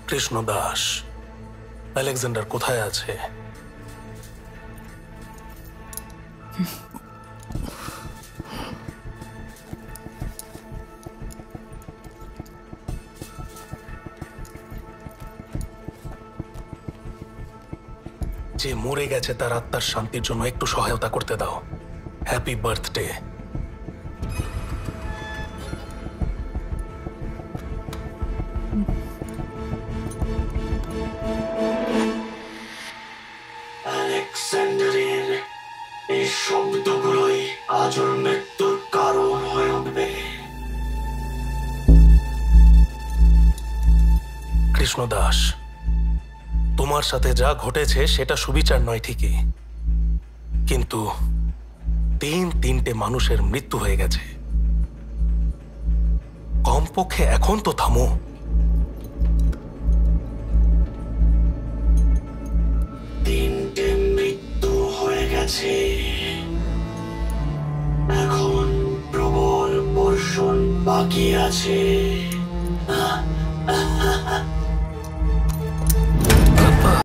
Krishna Das, Alexander কোথায় আছে? যে মরে গেছে তার আত্মার শান্তির জন্য একটু সহায়তা করতে দাও। Happy birthday. আলেকজান্ডারের এই শব্দগুলোই আজর মৃত্যুর কারণ হয়ে উঠবে। কৃষ্ণ দাস, তোমার সাথে যা ঘটেছে সেটা সুবিচার নয় ঠিকই, কিন্তু তিনটে মানুষের মৃত্যু হয়ে গেছে। কমপক্ষে এখন তো থামো। তিনটে মৃত্যু হয়ে গেছে, এখন প্রবল বর্ষণ বাকি আছে।